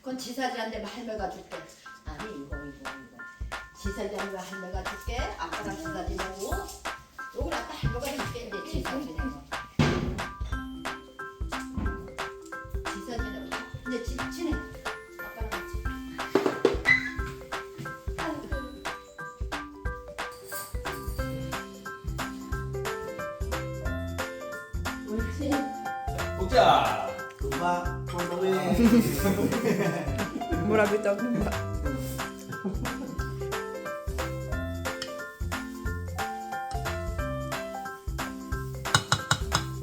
그건 지사지한테 할매가 줄게. 아니 이거. 지사지한테 할매가 줄게. 아빠랑 지사지하고 요걸 갖다 할매가 줄게. 이제 지사지하고. 지사지하고 이제 지네. 아빠랑 같이. 옳지. 먹자. 금방 꼴로에 Mura bitaw ba?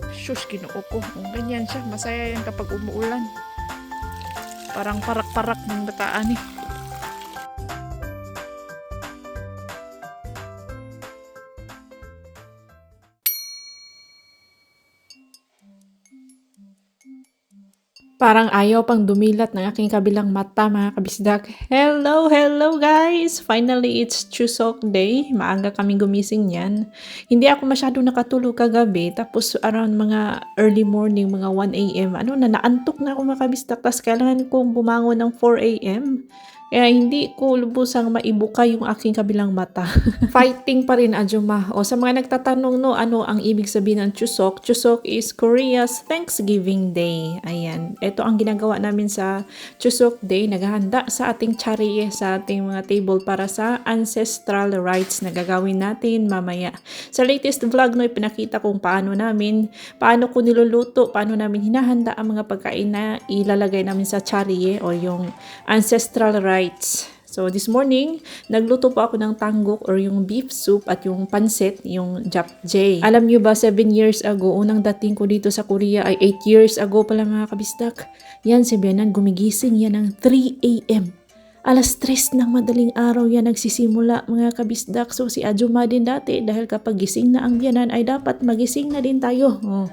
Shush, ginoo ko. Ganyan siya. Masaya yan kapag umuulan. Parang parak-parak ng bataan eh. Parang ayaw pang dumilat ng aking kabilang mata, mga kabisdak. Hello, hello guys! Finally, it's Chuseok Day. Maaga kaming gumising yan. Hindi ako masyado nakatulog kagabi. Tapos around mga early morning, mga 1 a.m. Naantok na ako, mga kabisdak. Tapos kailangan kong bumangon ng 4 a.m. Kaya hindi ko lubusang maibuka yung aking kabilang mata. Fighting pa rin, Ajuma. O sa mga nagtatanong, no, ano ang ibig sabihin ng Chuseok? Chuseok is Korea's Thanksgiving Day. Ayan. Ito ang ginagawa namin sa Chuseok Day. Naghahanda sa ating chariye, sa ating mga table para sa ancestral rites na gagawin natin mamaya. Sa latest vlog, no, pinakita kong paano ko niluluto, paano namin hinahanda ang mga pagkain na ilalagay namin sa chariye o yung ancestral rites. So this morning, nagluto po ako ng tanggok or yung beef soup at yung pansit, yung japchae. Alam nyo ba, 7 years ago, unang dating ko dito sa Korea ay 8 years ago pala, mga kabisdak. Yan, si Bianan, gumigising yan ng 3 a.m. Alas 3 ng madaling araw yan nagsisimula, mga kabisdak. So si Ajuma din dati, dahil kapag gising na ang biyanan ay dapat magising na din tayo. Oh.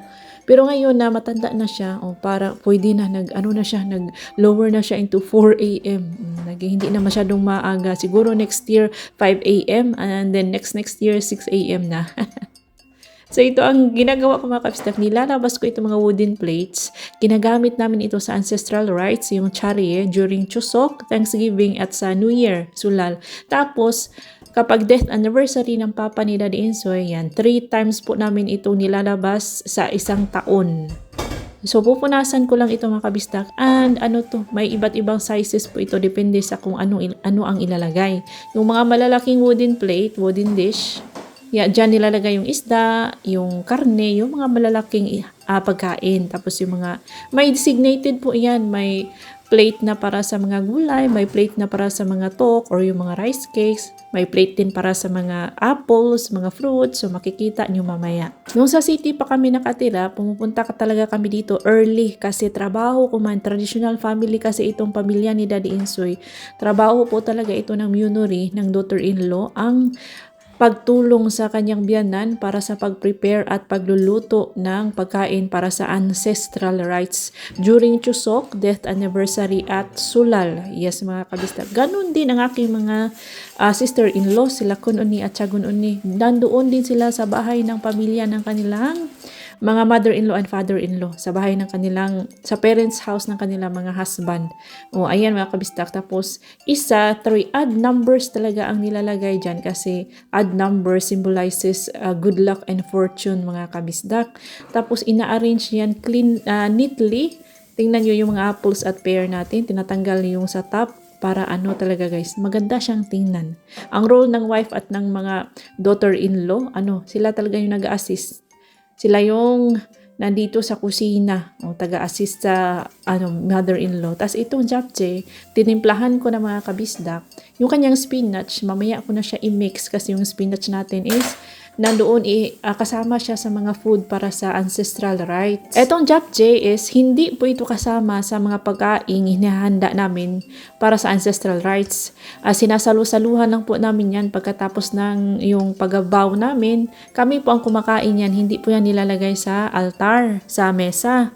Pero ngayon na matanda na siya, para pwede na nag-lower na siya into 4 a.m. Hindi na masyadong maaga. Siguro next year 5 a.m. and then next year 6 a.m. na. So ito ang ginagawa ko, mga kabisdak. Nilalabas ko itong mga wooden plates. Ginagamit namin ito sa ancestral rites, yung chariye, during Chuseok, Thanksgiving at sa New Year, Sulal. Tapos, kapag death anniversary ng Papa ni Daddy Insoy, yan, 3 times po namin itong nilalabas sa isang taon. So, pupunasan ko lang ito, mga kabisdak. And may iba't ibang sizes po ito. Depende sa kung ano ang ilalagay. Yung mga malalaking wooden plate, wooden dish, dyan nilalagay yung isda, yung karne, yung mga malalaking pagkain. Tapos yung mga, may designated po yan. May plate na para sa mga gulay, may plate na para sa mga tok or yung mga rice cakes, may plate din para sa mga apples, mga fruits, so makikita nyo mamaya. Nung sa city pa kami nakatira, pumupunta talaga kami dito early kasi trabaho ko man, traditional family kasi itong pamilya ni Daddy Insoy. Trabaho po talaga ito ng Myunori, ng daughter-in-law, ang pagtulong sa kanyang biyanan para sa pag-prepare at pagluluto ng pagkain para sa ancestral rites during Chuseok, death anniversary at Sulal. Yes, mga kabistak. Ganon din ang aking mga sister-in-law, sila Kununi at Chagununi. Nandoon din sila sa bahay ng pamilya ng kanilang mga mother-in-law and father-in-law, sa bahay ng kanilang, sa parents' house ng kanilang mga husband. Ayan, mga kabistak. Tapos, 3 odd numbers talaga ang nilalagay dyan kasi odd number symbolizes good luck and fortune, mga kabisdak. Tapos, ina-arrange yan neatly. Tingnan nyo yung mga apples at pear natin. Tinatanggal yung sa top para talaga, guys, maganda siyang tingnan. Ang role ng wife at ng mga daughter-in-law, sila talaga yung nag-assist. Sila yung nandito sa kusina, taga-assist sa mother-in-law. Tapos itong japchae, tinimplahan ko na, mga kabisdak. Yung kanyang spinach, mamaya ko na siya i-mix kasi yung spinach natin is nandoon kasama siya sa mga food para sa ancestral rites. Etong japchae is hindi po ito kasama sa mga pagkain hinahanda namin para sa ancestral rites. Sinasalu-saluhan lang po namin yan pagkatapos ng yung pagbabaw namin. Kami po ang kumakain yan, hindi po yan nilalagay sa altar, sa mesa.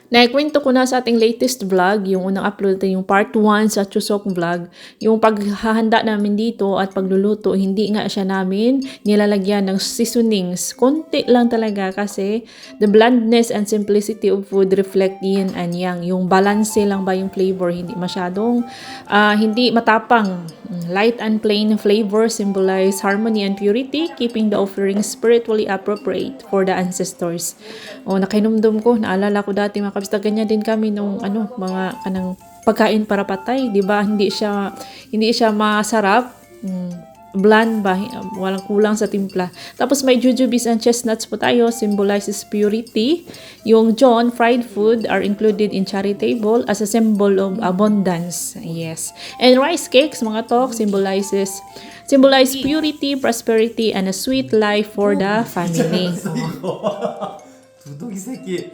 Naikwento ko na sa ating latest vlog, yung unang upload natin, yung part 1 sa Chusok vlog, yung paghahanda namin dito at pagluluto, hindi nga siya namin nilalagyan ng seasonings. Konti lang talaga kasi the blandness and simplicity of food reflect yin and yang. Yung balance lang ba yung flavor, hindi masyadong, hindi matapang. Light and plain flavor symbolize harmony and purity, keeping the offering spiritually appropriate for the ancestors. O, nakinumdum ko, naalala ko dati mga kabista, ganyan din kami nung mga kanang pagkain para patay, 'di ba? Hindi siya masarap. Bland ba? Walang kulang sa timpla. Tapos may jujubes and chestnuts po tayo, symbolizes purity. Yung John, fried food are included in charitable as a symbol of abundance. Yes. And rice cakes, mga tok, symbolize purity, prosperity, and a sweet life for the family. 두둑이새끼.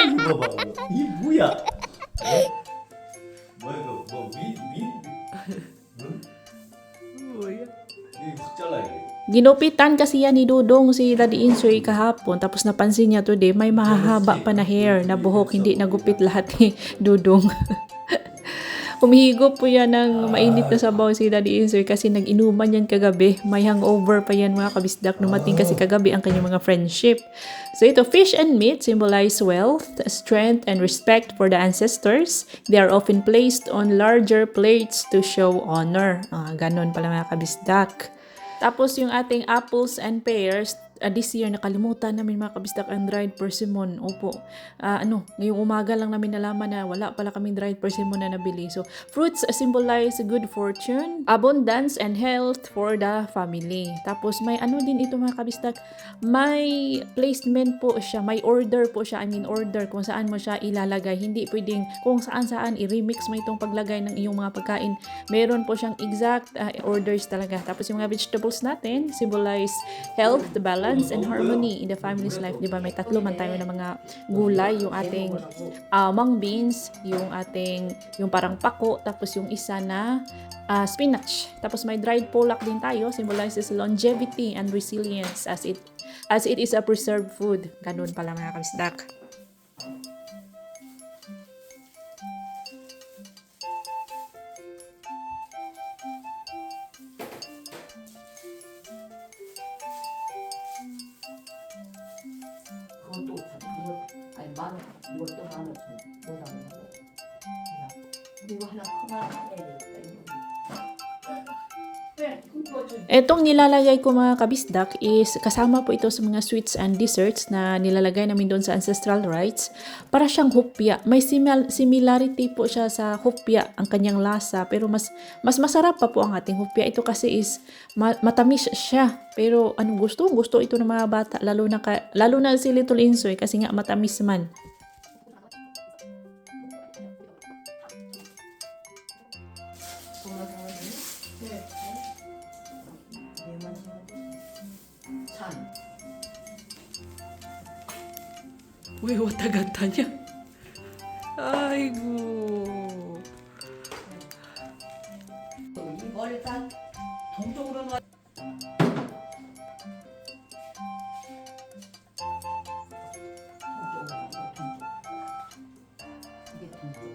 이거 봐. 이 뭐야? 뭐야 이거? 뭐야? 이확 잘라 이게. Ginupitan kasi yan ni Dudong si Daddy Insoy kahapon. Tapos napansin niya today, may mahahaba pa na hair, na buhok. Hindi nagupit lahat ni Dudong. Humihigop po yan ng mainit na sabaw si Daddy Insoy kasi nag-inuman yan kagabi. May hangover pa yan mga kabisdak. Numating kasi kagabi ang kanyang mga friendship. So ito, fish and meat symbolize wealth, strength, and respect for the ancestors. They are often placed on larger plates to show honor. Ganon pala mga kabisdak. Tapos yung ating apples and pears, this year nakalimutan namin mga kabisdak ang dried persimmon. Opo. Ngayong umaga lang namin nalaman na wala pala kaming dried persimmon na nabili. So, fruits symbolize good fortune, abundance, and health for the family. Tapos may din ito mga kabisdak, may placement po siya, may order po siya. Order kung saan mo siya ilalagay. Hindi pwedeng kung saan i-remix mo itong paglagay ng iyong mga pagkain. Meron po siyang exact orders talaga. Tapos yung mga vegetables natin symbolize health, balance, and harmony in the family's life. Diba may tatlo man tayo ng mga gulay, yung ating mung beans, yung parang pako, tapos yung isa na spinach. Tapos may dried pollock din tayo, symbolizes longevity and resilience as it is a preserved food. Ganun pala mga kabisdak. 이것도 만원 이거 하나 커만 Etong nilalagay ko mga kabisdak is kasama po ito sa mga sweets and desserts na nilalagay namin doon sa ancestral rites. Para siyang hopya. May similarity po siya sa hopya ang kanyang lasa, pero mas masarap pa po ang ating hopya. Ito kasi is matamis siya. Pero gusto ito ng mga bata, lalo na si Little Insoy kasi nga matamis man. Uy, watagata niya. A이고. 이걸 일단 동쪽으로 놔.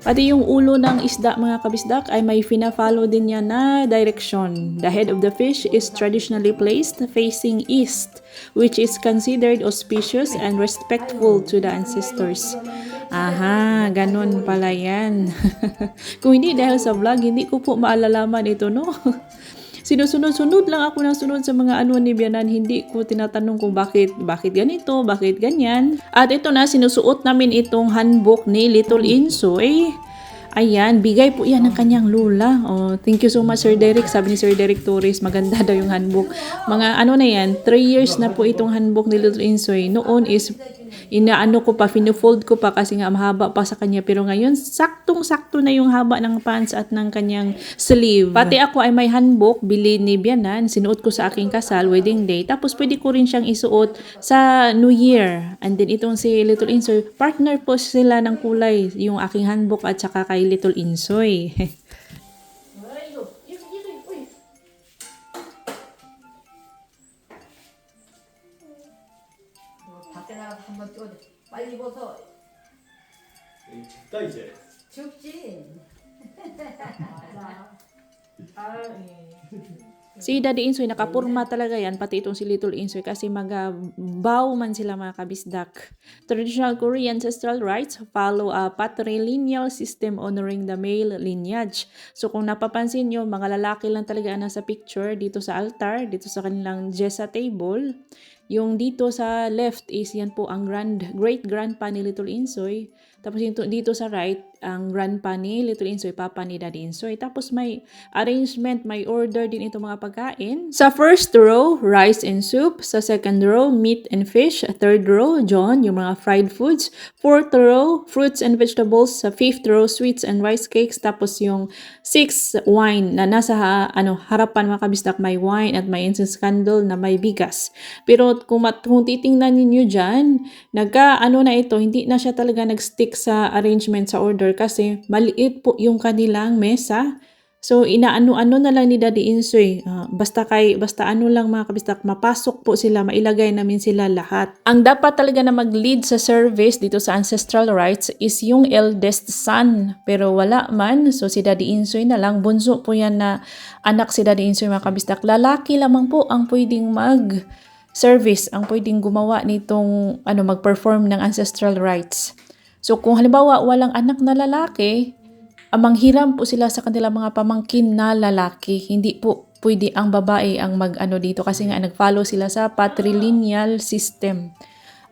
Pati yung ulo ng isda mga kabisdak ay may fina-follow din niya na direction. The head of the fish is traditionally placed facing east, which is considered auspicious and respectful to the ancestors. Aha, ganun pala yan. Kung hindi dahil sa vlog, hindi ko po maalalaman ito, no? Sinusunod lang ako ng sunod sa mga ni Bianan. Hindi ko tinatanong kung bakit ganito, bakit ganyan. At ito na, sinusuot namin itong handbook ni Little Insoy. Ayan, bigay po yan ng kanyang lula. Oh, thank you so much Sir Derek. Sabi ni Sir Derek Torres, maganda daw yung handbook. Mga na yan, 3 years na po itong handbook ni Little Insoy. Noon is inaano ko pa, fino-fold ko pa kasi nga mahaba pa sa kanya. Pero ngayon, saktong-sakto na yung haba ng pants at ng kanyang sleeve. Pati ako ay may hanbok, bili ni Bianan, sinuot ko sa aking kasal, wedding day. Tapos pwede ko rin siyang isuot sa New Year. And then itong si Little Insoy, partner po sila ng kulay, yung aking hanbok at saka kay Little Insoy. 밖에 나가서 한번 찍어줘. 빨리 입어서 춥다 이제. 춥지. Si Daddy Insoy, nakapurma talaga yan, pati itong si Little Insoy, kasi mag-bow man sila mga kabisdak. Traditional Korean ancestral rites follow a patrilineal system honoring the male lineage. So kung napapansin nyo, mga lalaki lang talaga ang nasa picture dito sa altar, dito sa kanilang Jesa table. Yung dito sa left is yan po ang great-grandpa ni Little Insoy. Tapos dito sa right, ang grandpa ni Little Insoy, papa ni Daddy Insoy. Tapos may arrangement, may order din itong mga pagkain. Sa first row, rice and soup. Sa second row, meat and fish. Third row, John, yung mga fried foods. Fourth row, fruits and vegetables. Sa fifth row, sweets and rice cakes. Tapos yung sixth, wine na nasa harapan mga kabisdak, may wine at may incense candle na may bigas. Pero kung titingnan ninyo dyan, na ito, hindi na siya talaga nag-stick sa arrangement sa order kasi maliit po yung kanilang mesa. So inaano-ano na lang ni Daddy Insoy. Basta ano lang mga kabistak, mapasok po sila, mailagay namin sila lahat. Ang dapat talaga na mag-lead sa service dito sa ancestral rites is yung eldest son. Pero wala man, so si Daddy Insoy na lang. Bunso po yan na anak si Daddy Insoy mga kabistak. Lalaki lamang po ang pwedeng service, ang pwedeng gumawa nitong mag-perform ng ancestral rites. So kung halimbawa walang anak na lalaki, manghiram po sila sa kanilang mga pamangkin na lalaki. Hindi po pwede ang babae ang dito kasi nga nag-follow sila sa patrilineal system.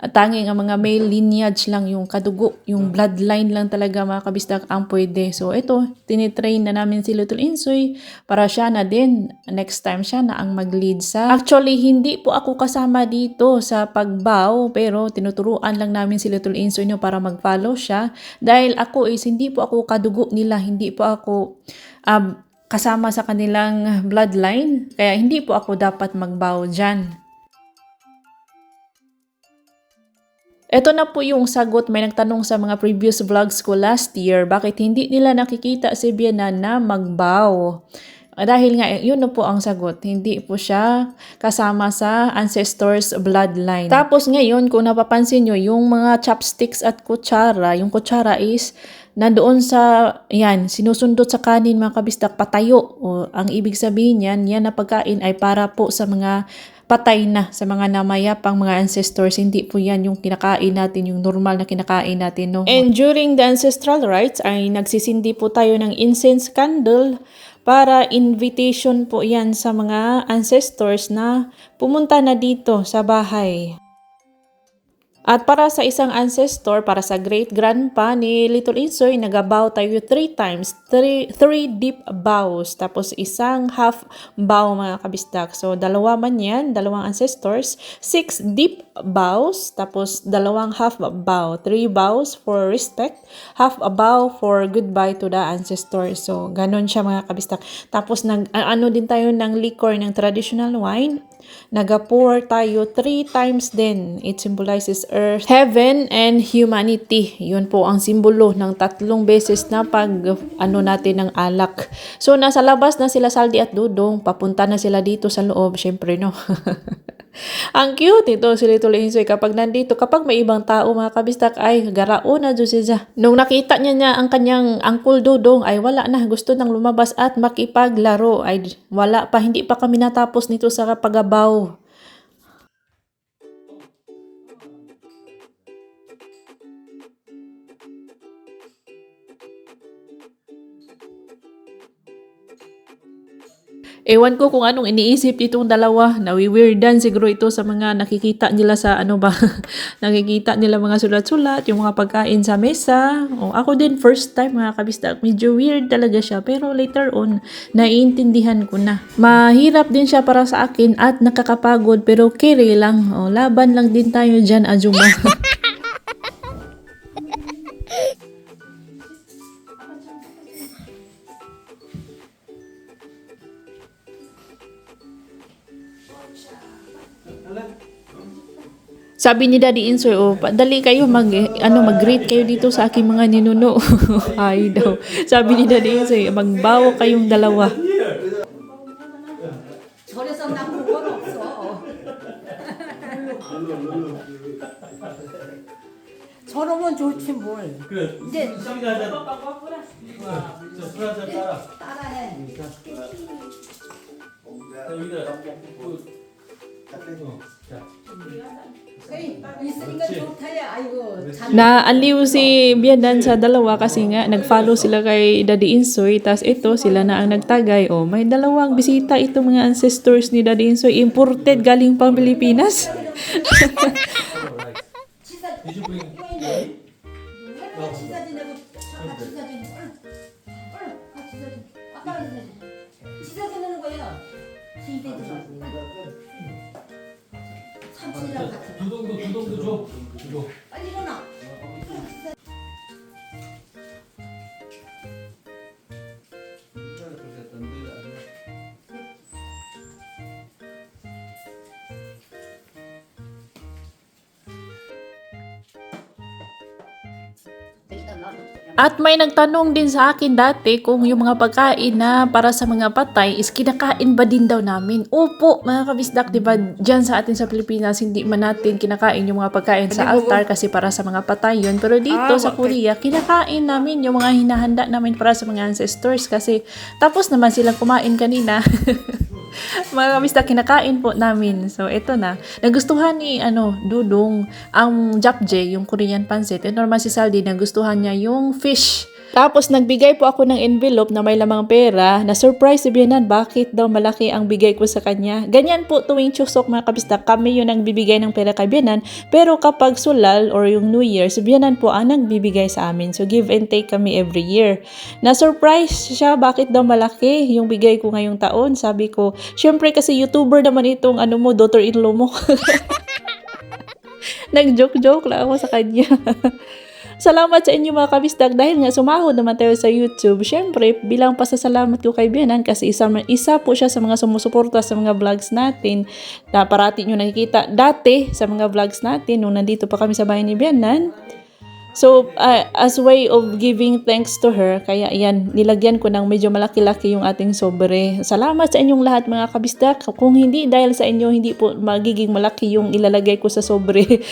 At tanging ang mga male lineage lang, yung kadugo, yung bloodline lang talaga mga kabisdak ang pwede. So ito, tinitrain na namin si Little Insoy para siya na din. Next time siya na ang mag-lead sa... Actually, hindi po ako kasama dito sa pagbow, pero tinuturuan lang namin si Little Insoy para mag-follow siya. Dahil ako hindi po ako kadugo nila, hindi po ako kasama sa kanilang bloodline. Kaya hindi po ako dapat mag-bow dyan. Ito na po yung sagot. May nagtanong sa mga previous vlogs ko last year, bakit hindi nila nakikita si Bianan na magbow? Dahil nga, yun na po ang sagot. Hindi po siya kasama sa ancestors' bloodline. Tapos ngayon, kung napapansin nyo, yung mga chopsticks at kutsara, yung kutsara is nandoon sinusundot sa kanin mga kabistak, patayo. Ang ibig sabihin yan na pagkain ay para po sa mga patay na, sa mga namayapang mga ancestors. Hindi po yan yung kinakain natin, yung normal na kinakain natin, no? And during the ancestral rites ay nagsisindi po tayo ng incense candle para invitation po yan sa mga ancestors na pumunta na dito sa bahay. At para sa isang ancestor, para sa great-grandpa ni Little Insoy, nag-bow tayo 3 times. 3 deep bows. Tapos isang half bow mga kabistak. So, dalawa man yan, dalawang ancestors. 6 deep bows. Tapos dalawang half bow. 3 bows for respect. Half a bow for goodbye to the ancestors. So, ganun siya mga kabistak. Tapos, din tayo ng liquor ng traditional wine. Nag-pour tayo 3 times din. It symbolizes earth, heaven, and humanity. Yun po ang simbolo ng 3 beses na natin ng alak. So, nasa labas na sila Saldi at Dudong. Papunta na sila dito sa loob. Syempre, no? Ang cute ito si Little Insoy kapag nandito. Kapag may ibang tao mga kabistak ay garao na dyan siya. Nung nakita niya ang kanyang Uncle Dudong ay wala na. Gusto nang lumabas at makipaglaro. Ay wala pa. Hindi pa kami natapos nito sa pagabaw. Ewan ko kung anong iniisip itong dalawa. Nawi-weirdan siguro ito sa mga nakikita nila sa nakikita nila mga sulat-sulat, yung mga pagkain sa mesa. Ako din first time mga kabistak, medyo weird talaga siya. Pero later on, naiintindihan ko na. Mahirap din siya para sa akin at nakakapagod pero carry lang. Laban lang din tayo dyan, Ajuma. Sabi ni Daddy Insoy, oh, dali kayo mag-greet kayo dito sa aking mga ninuno. Ay daw. Sabi ni Daddy Insoy, magbawo kayong dalawa. 절에서 나쁜 건 없어. 저러면 좋지 뭘. 그래. 이제 시작이나 하자. 술한잔 따라. 따라해. 여기다. 자. 있으니까 좋다야. 아이고. Naaliw si Bianan sa dalawa kasi nga nag-follow sila kay Daddy Insoy, tas ito sila na ang nagtagay. Oh, may dalawang bisita ito mga ancestors ni Daddy Insoy, imported galing pang Pilipinas. 치사 Did you bring? 치사진하고 같이 사진. 같이 사진. 아빠랑 사진. 치사진 하는 거야. 기대지 마. 삼촌이랑 같이. 두동도 줘. 줘. 빨리 일어나. At may nagtanong din sa akin dati kung yung mga pagkain na para sa mga patay is kinakain ba din daw namin. Opo, mga kabisdak, di ba dyan sa atin sa Pilipinas, hindi man natin kinakain yung mga pagkain sa altar kasi para sa mga patay yun. Pero dito sa Korea, kinakain namin yung mga hinahanda namin para sa mga ancestors kasi tapos naman silang kumain kanina. Mga kabisdak, kinakain po namin. So, ito na. Nagustuhan ni Dudong ang japje, yung Korean pancit. And normal si Saldi, nagustuhan niya yung fish. Tapos, nagbigay po ako ng envelope na may lamang pera. Na-surprise si Bianan, bakit daw malaki ang bigay ko sa kanya. Ganyan po tuwing Chuseok, mga kabisdak, kami yun ang bibigay ng pera kay Bianan. Pero kapag Sulal or yung New Year, si Bianan po ang nagbibigay sa amin. So, give and take kami every year. Na-surprise siya, bakit daw malaki yung bigay ko ngayong taon. Sabi ko, syempre kasi YouTuber naman itong daughter-in-law mo. Nag-joke-joke lang ako sa kanya. Salamat sa inyo mga kabisdak dahil nga sumahod naman tayo sa YouTube. Syempre, bilang pasasalamat ko kay Bianan kasi isa po siya sa mga sumusuporta sa mga vlogs natin na parati nyo nakikita dati sa mga vlogs natin nung nandito pa kami sa bahay ni Bianan. So, as way of giving thanks to her, kaya yan, nilagyan ko ng medyo malaki-laki yung ating sobre. Salamat sa inyong lahat mga kabisdak. Kung hindi dahil sa inyo, hindi po magiging malaki yung ilalagay ko sa sobre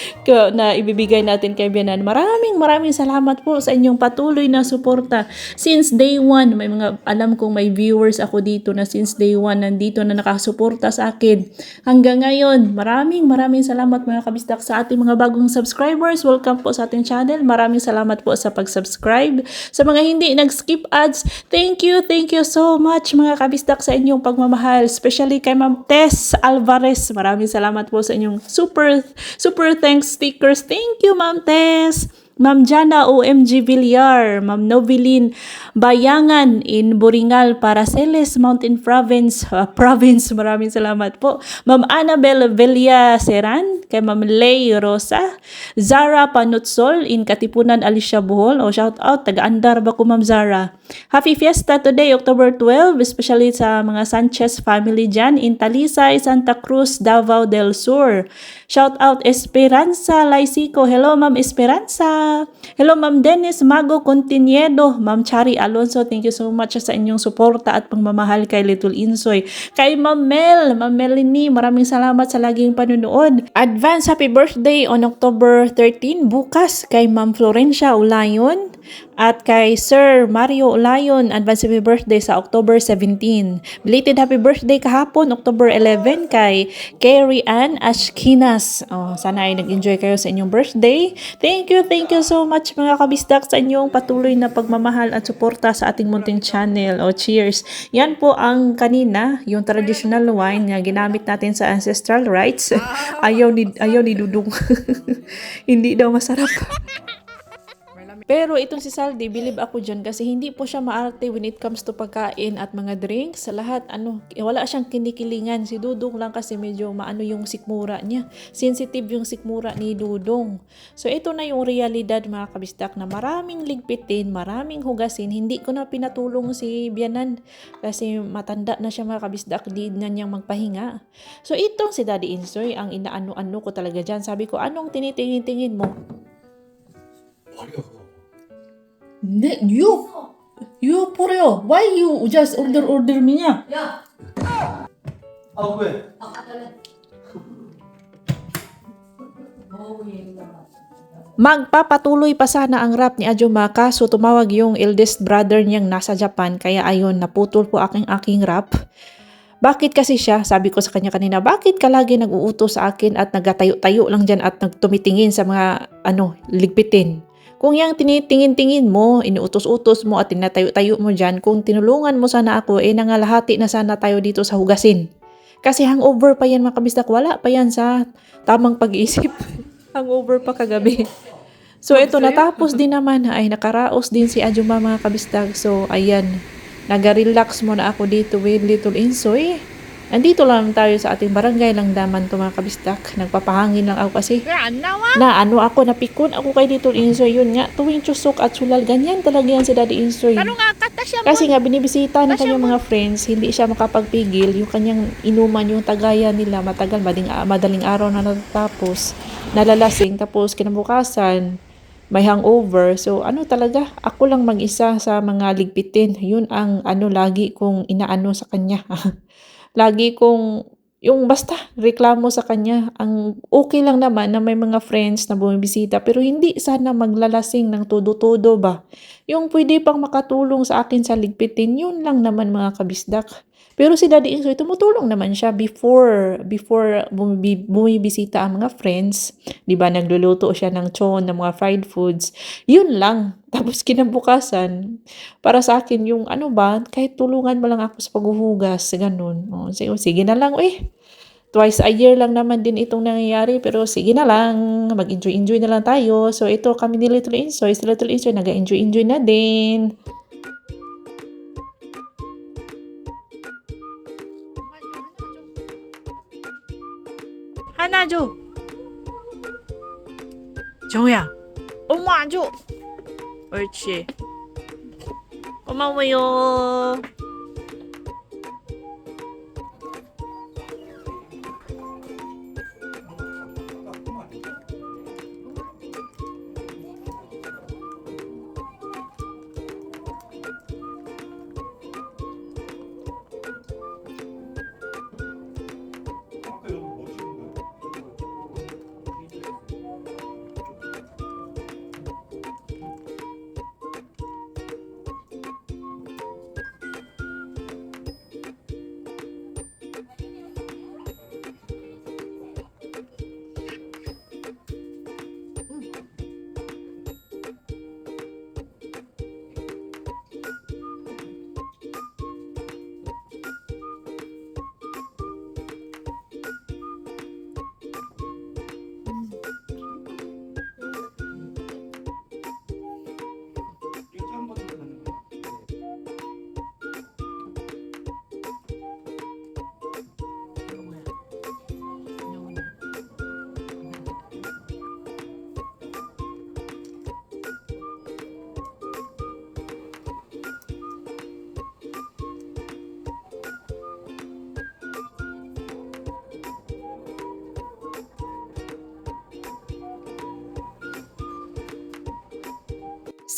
na ibibigay natin kay Bianan. Maraming salamat po sa inyong patuloy na suporta. Since day one, may mga alam kong may viewers ako dito na since day one nandito na nakasuporta sa akin. Hanggang ngayon, maraming salamat mga kabisdak sa ating mga bagong subscribers. Welcome po sa ating channel. Maraming salamat po sa pag-subscribe. Sa mga hindi nag-skip ads, thank you so much mga kabisdak sa inyong pagmamahal. Especially kay Ma'am Tess Alvarez. Maraming salamat po sa inyong super thanks stickers. Thank you Ma'am Tess. Ma'am Jana OMG Villar, Ma'am Noveline Bayangan in Boringal, Paraceles, Mountain Province, maraming salamat po. Ma'am Annabel Velia Seran, kay Ma'am Lay Rosa, Zara Panutsol in Katipunan, Alicia Bohol, shout out, taga-andar ba ko Ma'am Zara. Happy Fiesta today, October 12, especially sa mga Sanchez family dyan in Talisay, Santa Cruz, Davao del Sur. Shout out Esperanza Laisico, hello Ma'am Esperanza. Hello Ma'am Dennis Mago Continiedo, Ma'am Chari Alonso, thank you so much sa inyong suporta at pagmamahal kay Little Insoy. Kay Ma'am Melanie, maraming salamat sa laging panunood. Advance happy birthday on October 13 bukas kay Ma'am Florencia Ulayon at kay Sir Mario Ulayon, advance happy birthday sa October 17. Belated happy birthday kahapon October 11 kay Carrie Ann Ashkinas. Sana ay nag-enjoy kayo sa inyong birthday. Thank you so much mga kabisdak sa inyong patuloy na pagmamahal at suporta sa ating munting channel. Cheers! Yan po ang kanina, yung traditional wine na ginamit natin sa ancestral rites. Ayaw ni Dudong. Hindi daw masarap. Pero itong si Saldi, believe ako dyan kasi hindi po siya maarte when it comes to pagkain at mga drinks. Sa lahat, wala siyang kinikilingan. Si Dudong lang kasi medyo maano yung sikmura niya. Sensitive yung sikmura ni Dudong. So ito na yung realidad mga kabisdak na maraming ligpitin, maraming hugasin. Hindi ko na pinatulong si Bianan kasi matanda na siya mga kabisdak, di na niyang magpahinga. So itong si Daddy Insoy, ang inaano-ano ko talaga dyan. Sabi ko, anong tinitingin-tingin mo? 네, you 보래요. Why you just order me 냐? 야, 아 왜? 아까 전에. 어우 얘가. Magpapatuloy pa sana ang rap ni Ajuma kaso tumawag yung eldest brother niyang nasa Japan kaya ayun naputol po aking rap. Bakit kasi siya, sabi ko sa kanya kanina, bakit ka lagi nag-uutos sa akin at nagatayo-tayo lang dyan at nagtumitingin sa mga ligpitin? Kung yung tinitingin-tingin mo, inuutos-utos mo at tinatayo-tayo mo dyan, kung tinulungan mo sana ako, nangalahati na sana tayo dito sa hugasin. Kasi hangover pa yan mga kabisdak, wala pa yan sa tamang pag-iisip. Hangover pa kagabi. So ito, natapos din naman, ay nakaraos din si Ajuma mga kabisdak. So ayan, naga-relax muna ako dito with Little Insoy. Andito lang tayo sa ating barangay lang daman to mga kabisdak. Nagpapahangin lang ako kasi napikon ako kay Little Insoy. Yun nga, tuwing tsusok at sulal, ganyan talaga yan si Daddy Insoy. Kasi nga binibisita ng kanyang mga friends, hindi siya makapagpigil. Yung kanyang inuman, yung tagayan nila, matagal, madaling araw na natatapos. Nalalasing, tapos kinabukasan, may hangover. So talaga, ako lang mag-isa sa mga ligpitin. Yun ang lagi kong inaano sa kanya. Lagi kong, yung basta reklamo sa kanya. Ang okay lang naman na may mga friends na bumibisita pero hindi sana maglalasing ng todo-todo ba. Yung pwede pang makatulong sa akin sa ligpitin, yun lang naman mga kabisdak. Pero si Daddy Insoy, tumutulong naman siya before bumibisita ang mga friends. Diba, nagluluto siya ng chon, ng mga fried foods. Yun lang. Tapos kinabukasan, para sa akin yung kahit tulungan mo lang ako sa paghuhugas, ganun. Sige na lang, twice a year lang naman din itong nangyayari, pero sige na lang, mag-enjoy na lang tayo. So ito kami ni Little Insoy, si Little Insoy nag-enjoy na din. 하나 줘. 정우야, 엄마 안 줘. 옳지. 고마워요.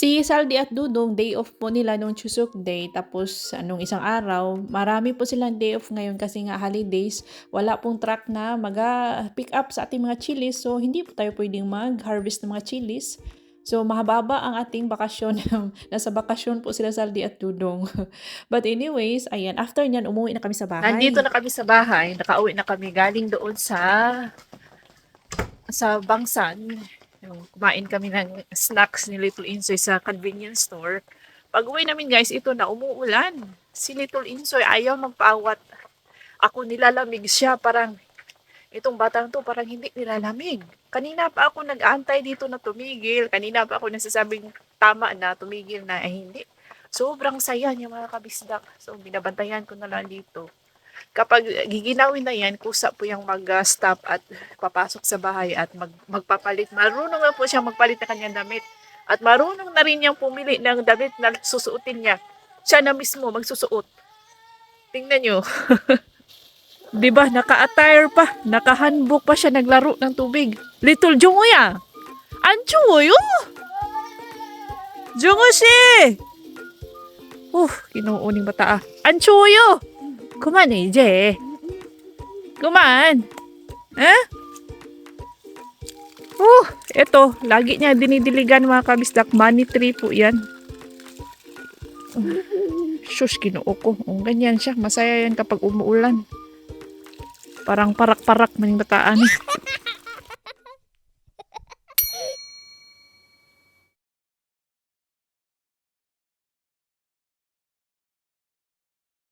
Si Saldi at Dudong, day off po nila nung Chuseok Day. Tapos, nung isang araw, marami po silang day off ngayon kasi nga holidays. Wala pong truck na mag-pick up sa ating mga chilies. So, hindi po tayo pwedeng mag-harvest ng mga chilies. So, mahababa ang ating bakasyon. Nasa bakasyon po sila Saldi at Dudong. But anyways, ayan, after nyan, umuwi na kami sa bahay. Nandito na kami sa bahay. Nakauwi na kami galing doon sa Bangsan. Kumain kami ng snacks ni Little Insoy sa convenience store. Pag uwi namin guys, ito na umuulan. Si Little Insoy ayaw magpaawat. Ako nilalamig siya, parang itong batang to parang hindi nilalamig. Kanina pa ako nag-aantay dito na tumigil. Kanina pa ako nagsasabing tama na, tumigil na, eh hindi. Sobrang saya niya mga kabisdak. So, binabantayan ko na lang dito. Kapag giginawin na yan, kusa po yung mag-stop at papasok sa bahay at magpapalit. Marunong na po siya magpalit ng kanyang damit. At marunong na rin niyang pumili ng damit na susuotin niya. Siya na mismo magsusuot. Tingnan nyo. Diba, naka-attire pa. Naka-handbook pa siya naglaro ng tubig. Little Jungoya. An Jungoyo? Jungoshi! Kinuuning bata ah. An Jungoyo! 그만 이제. 그만. Eto, lagi niya dinidiligan mga kabisdak. Money tree po yan. Shush, kinuo ko. Ganyan siya. Masaya yan kapag umuulan. Parang parak-parak maning bataan.